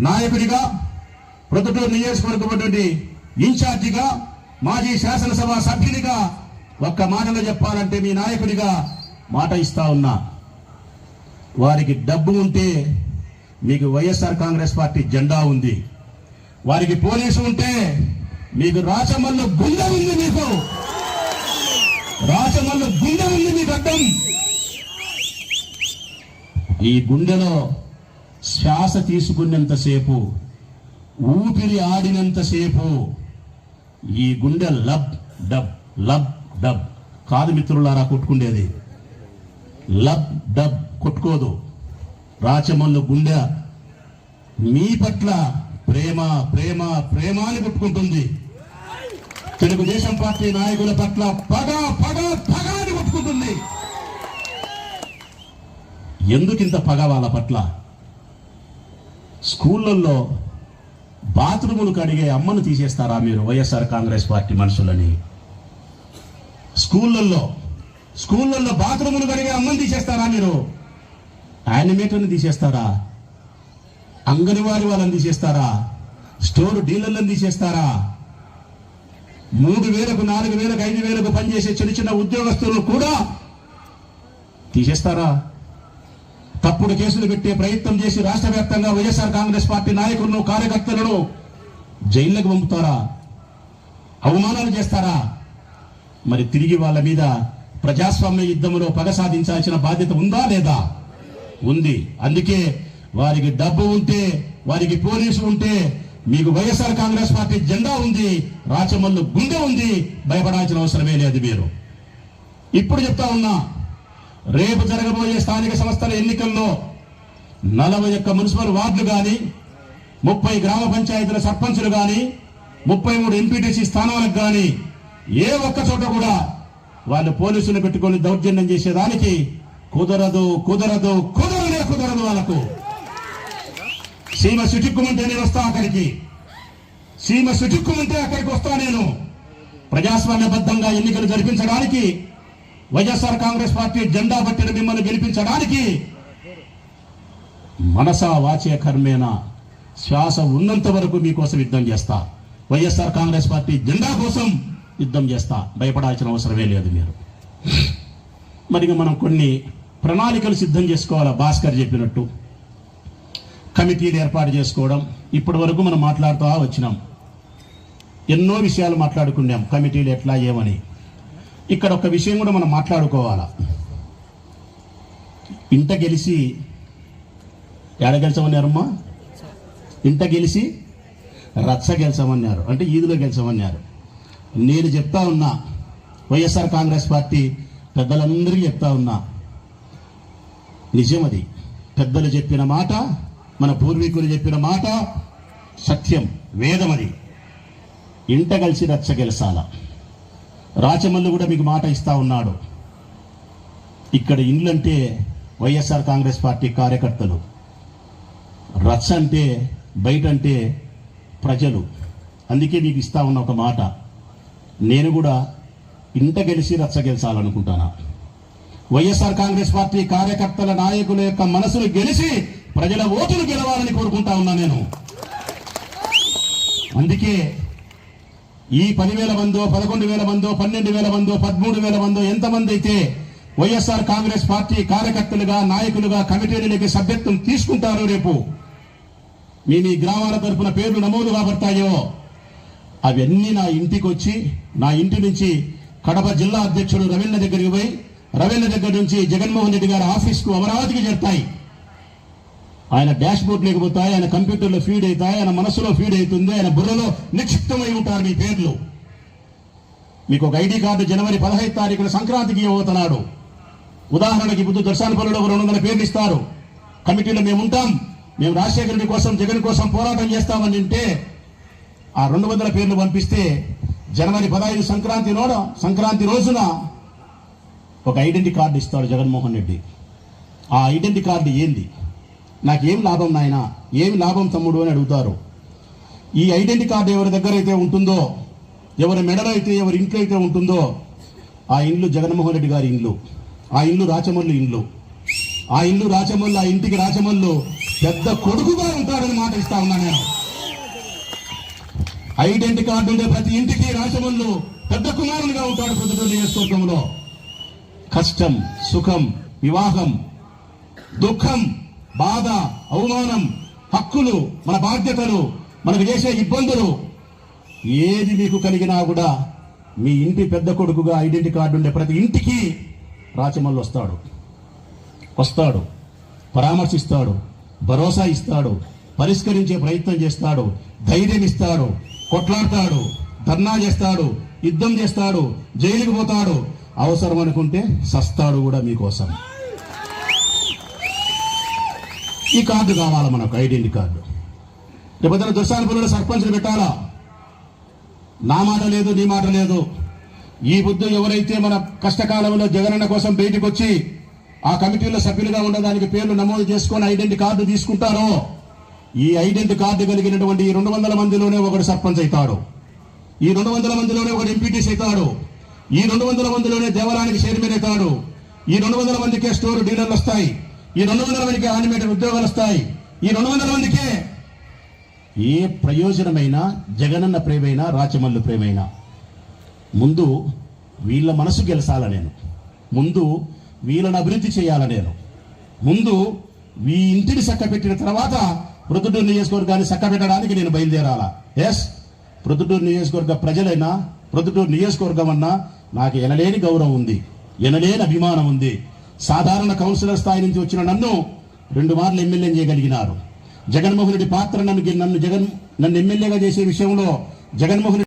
నాయకుడిగా, ప్రొద్దుటూరు నియోజకవర్గం ఇన్ఛార్జిగా, మాజీ శాసనసభ సభ్యునిగా ఒక్క మాటలో చెప్పాలంటే మీ నాయకుడిగా మాట ఇస్తా ఉన్నా. వారికి డబ్బు ఉంటే మీకు వైఎస్ఆర్ కాంగ్రెస్ పార్టీ జెండా ఉంది, వారికి పోలీసు ఉంటే మీకు రాచమల్లు గుండె ఉంది, మీకు రాచమల్లు గుండె ఉంది, మీకు అడ్డం. ఈ గుండెలో శ్వాస తీసుకున్నంతసేపు, ఊపిరి ఆడినంతసేపు ఈ గుండె లబ్ డబ్ లబ్ డబ్ కాదు మిత్రులారా కొట్టుకుండేది, లబ్ డబ్ కొట్టుకోదు. రాచమల్లు గుండె మీ పట్ల ప్రేమ ప్రేమ ప్రేమ అని కొట్టుకుంటుంది. తెలుగుదేశం పార్టీ నాయకుల పట్ల పగ పగ పగ అని కొట్టుకుంటుంది. ఎందుకింత పగ వాళ్ళ పట్ల? స్కూళ్ళల్లో బాత్రూములు కడిగే అమ్మను తీసేస్తారా మీరు వైఎస్ఆర్ కాంగ్రెస్ పార్టీ మనుషులని? స్కూళ్ళల్లో బాత్రూములు కడిగే అమ్మను తీసేస్తారా మీరు? యానిమేటర్ని తీసేస్తారా? అంగన్వాడీ వాళ్ళని తీసేస్తారా? స్టోర్ డీలర్లను తీసేస్తారా? 3,000కు 4,000కు 5,000కు పనిచేసే చిన్న చిన్న ఉద్యోగస్తులను కూడా తీసేస్తారా? తప్పుడు కేసులు పెట్టే ప్రయత్నం చేసి రాష్ట్ర వ్యాప్తంగా వైఎస్ఆర్ కాంగ్రెస్ పార్టీ నాయకులను, కార్యకర్తలను జైళ్లకు పంపుతారా? అవమానాలు చేస్తారా? మరి తిరిగి వాళ్ళ మీద ప్రజాస్వామ్య యుద్ధంలో పగ సాధించాల్సిన బాధ్యత ఉందా లేదా? ఉంది. అందుకే వారికి డబ్బు ఉంటే, వారికి పోలీసు ఉంటే, మీకు వైఎస్ఆర్ కాంగ్రెస్ పార్టీ జెండా ఉంది, రాచమల్లు గుండె ఉంది, భయపడాల్సిన అవసరమే లేదు. మీరు ఇప్పుడు చెప్తా ఉన్నా, రేపు జరగబోయే స్థానిక సంస్థల ఎన్నికల్లో 41 మున్సిపల్ వార్డులు కానీ, 30 గ్రామ పంచాయతీల సర్పంచులు కానీ, 33 ఎంపీటీసీ స్థానాలకు కానీ ఏ ఒక్క చోట కూడా వాళ్ళు పోలీసులు పెట్టుకొని దౌర్జన్యం చేసేదానికి కుదరదు కుదరదు కుదరనే కుదరదు. వాళ్ళకు సీమ సుచిక్కుమంటే నేను వస్తా అక్కడికి, సీమ సుచిక్కుమంటే అక్కడికి వస్తా నేను. ప్రజాస్వామ్యబద్ధంగా ఎన్నికలు జరిపించడానికి, వైఎస్ఆర్ కాంగ్రెస్ పార్టీ జెండా పట్టిన మిమ్మల్ని గెలిపించడానికి మనసా వాచే కర్మేన శ్వాస ఉన్నంత వరకు మీకోసం యుద్ధం చేస్తా. వైఎస్ఆర్ కాంగ్రెస్ పార్టీ జెండా కోసం యుద్ధం చేస్తా. భయపడాల్సిన అవసరమే లేదు మీరు. మరి మనం కొన్ని ప్రణాళికలు సిద్ధం చేసుకోవాలా. భాస్కర్ చెప్పినట్టు కమిటీలు ఏర్పాటు చేసుకోవడం. ఇప్పటి వరకు మనం మాట్లాడుతూ వచ్చినాం, ఎన్నో విషయాలు మాట్లాడుకున్నాం, కమిటీలు ఎట్లా ఏమని. ఇక్కడ ఒక విషయం కూడా మనం మాట్లాడుకోవాలా. ఇంట గెలిచి ఎడ గెలిచమన్నారమ్మా? ఇంట గెలిచి రచ్చ గెలిచమన్నారు, అంటే ఈదులో గెలిచమన్నారు. నేను చెప్తా ఉన్నా, వైఎస్ఆర్ కాంగ్రెస్ పార్టీ పెద్దలందరికీ చెప్తా ఉన్నా, నిజం అది. పెద్దలు చెప్పిన మాట, మన పూర్వీకులు చెప్పిన మాట సత్యం, వేదం అది. ఇంట కలిసి రచ్చ గెలిచాల. రాచమల్లు కూడా మీకు మాట ఇస్తా ఉన్నాడు. ఇక్కడ ఇండ్లంటే వైఎస్ఆర్ కాంగ్రెస్ పార్టీ కార్యకర్తలు, రచ్చ అంటే బయట అంటే ప్రజలు. అందుకే మీకు ఇస్తా ఉన్న ఒక మాట, నేను కూడా ఇంట గెలిచి రచ్చ గెలిచాలనుకుంటానా. వైఎస్ఆర్ కాంగ్రెస్ పార్టీ కార్యకర్తల నాయకుల యొక్క మనసును గెలిచి ప్రజల ఓటును గెలవాలని కోరుకుంటా ఉన్నా నేను. అందుకే ఈ 10,000 మందో, 11,000 మందో, 12,000 మందో, 13,000 మందో, ఎంతమంది అయితే వైఎస్ఆర్ కాంగ్రెస్ పార్టీ కార్యకర్తలుగా, నాయకులుగా కమిటీలకి సభ్యత్వం తీసుకుంటారో, రేపు మీ గ్రామాల తరఫున పేర్లు నమోదు కాబడతాయో, అవన్నీ నా ఇంటికి వచ్చి, నా ఇంటి నుంచి కడప జిల్లా అధ్యక్షుడు రవీంద్ర దగ్గరికి పోయి, రవీంద్ర దగ్గర నుంచి జగన్మోహన్ రెడ్డి గారి ఆఫీస్కు అమరావతికి చేరుతాయి. ఆయన డాష్ బోర్డ్ లేకపోతాయి, ఆయన కంప్యూటర్లో ఫీడ్ అవుతాయి, ఆయన మనసులో ఫీడ్ అవుతుంది, ఆయన బుర్రలో నిక్షిప్తమై ఉంటారు మీ పేర్లు. మీకు ఒక ఐడి కార్డు జనవరి 15 తారీఖున సంక్రాంతికి ఇవ్వబోతున్నాడు. ఉదాహరణకి బుద్ధు దర్శనపల్లిలో 200 పేర్లు ఇస్తారు. కమిటీలో మేము ఉంటాం, మేము రాజశేఖర రెడ్డి కోసం, జగన్ కోసం పోరాటం చేస్తామని అంటే ఆ 200 పేర్లు పంపిస్తే జనవరి 15 సంక్రాంతి రోజున ఒక ఐడెంటిటీ కార్డు ఇస్తాడు జగన్మోహన్ రెడ్డి. ఆ ఐడెంటిటీ కార్డు ఏంది? నాకేం లాభం నాయన, ఏమి లాభం తమ్ముడు అని అడుగుతారు. ఈ ఐడెంటిటీ కార్డు ఎవరి దగ్గర అయితే ఉంటుందో, ఎవరి మెడలో అయితే, ఎవరి ఇంట్లో అయితే ఉంటుందో, ఆ ఇండ్లు జగన్మోహన్ రెడ్డి గారి ఇండ్లు, ఆ ఇండ్లు రాచమల్లు ఇండ్లు, ఆ ఇండ్లు రాచమల్లు, ఆ ఇంటికి రాచమల్లు పెద్ద కొడుకుగా ఉంటాడని మాట ఇస్తా ఉన్నా నేను. ఐడెంటిటీ కార్డు ఉండే ప్రతి ఇంటికి రాజమల్లు పెద్ద కుమారునిగా ఉంటాడు. ప్రొద్దుటూరు నియోజకవర్గంలో కష్టం, సుఖం, వివాహం, దుఃఖం, బాధ, అవమానం, హక్కులు, మన బాధ్యతలు, మనకు చేసే ఇబ్బందులు ఏది మీకు కలిగినా కూడా మీ ఇంటి పెద్ద కొడుకుగా ఐడెంటిటీ కార్డు ఉండే ప్రతి ఇంటికి రాచమల్లు వస్తాడు, పరామర్శిస్తాడు, భరోసా ఇస్తాడు, పరిష్కరించే ప్రయత్నం చేస్తాడు, ధైర్యం ఇస్తాడు, కొట్లాడతాడు, ధర్నా చేస్తాడు, యుద్ధం చేస్తాడు, జైలుకు పోతాడు, అవసరం అనుకుంటే సస్తాడు కూడా మీకోసం. ఈ కార్డు కావాలా మనకు, ఐడెంటిటీ కార్డు. రేపొద్దున దుర్సానపురంలో సర్పంచ్లు పెట్టాలా? నా మాట లేదు, నీ మాట లేదు. ఈ బుద్ధు ఎవరైతే మన కష్టకాలంలో జగనన్న కోసం బయటకు వచ్చి ఆ కమిటీలో సభ్యులుగా ఉండడానికి పేర్లు నమోదు చేసుకొని ఐడెంటిటీ కార్డు తీసుకుంటారో, ఈ ఐడెంటిటీ కార్డు కలిగినటువంటి ఈ 200 మందిలోనే ఒకడు సర్పంచ్ అవుతాడు, ఈ 200 మందిలోనే ఒకడు ఎంపీటీసీ అవుతాడు, ఈ 200 మందిలోనే దేవాలయానికి చైర్మన్ అవుతాడు, ఈ 200 మందికే స్టోర్ డీలర్లు వస్తాయి, ఈ 200 మందికి యానిమేటర్ ఉద్యోగాలు వస్తాయి, ఈ 200 మందికే ఏ ప్రయోజనమైనా జగనన్న ప్రేమైనా రాచమల్లు ప్రేమైనా ముందు వీళ్ళ మనసు గెలసాల నేను, ముందు వీళ్ళని అభివృద్ధి చేయాల నేను, ముందు ఈ ఇంటిని చక్కబెట్టిన తర్వాత ప్రొద్దుటూరు నియోజకవర్గాన్ని చక్కబెట్టడానికి నేను బయలుదేరాలా. ఎస్, ప్రొద్దుటూరు నియోజకవర్గ ప్రజలైనా ప్రొద్దుటూరు నియోజకవర్గం అన్నా నాకు ఎనలేని గౌరవం ఉంది, ఎనలేని అభిమానం ఉంది. సాధారణ కౌన్సిలర్ స్థాయి నుంచి వచ్చిన నన్ను 2 మార్లు ఎమ్మెల్యే చేయగలిగినారు. జగన్మోహన్ రెడ్డి పాత్ర నన్ను ఎమ్మెల్యేగా చేసే విషయంలో జగన్మోహన్